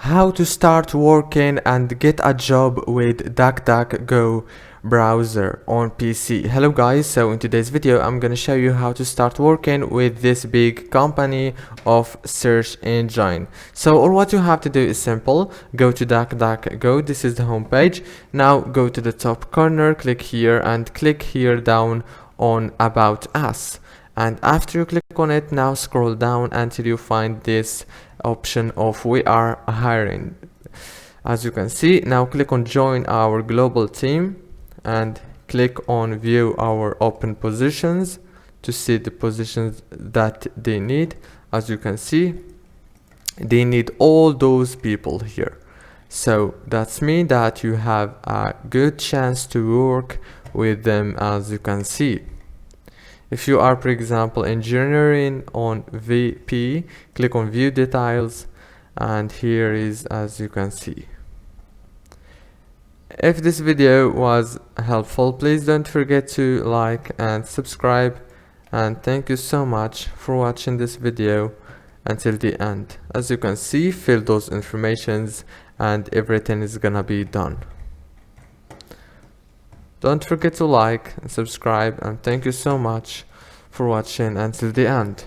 how to start working and get a job with DuckDuckGo browser on PC. Hello guys, so in today's video I'm gonna show you how to start working with this big company of search engine. So all what you have to do is simple. Go to DuckDuckGo. This is the home page. Now go to the top corner, click here and click here down on About Us. And after you click on it, now scroll down until you find this option of we are hiring. As you can see, now click on join our global team and click on view our open positions to see the positions that they need. As you can see, they need all those people here. So that's mean that you have a good chance to work with them. As you can see, if you are, for example, engineering on VP, click on view details, and here is, as you can see. If this video was helpful, please don't forget to like and subscribe, and thank you so much for watching this video until the end. As you can see, fill those informations and everything is gonna be done. Don't forget to like and subscribe, and thank you so much for watching until the end.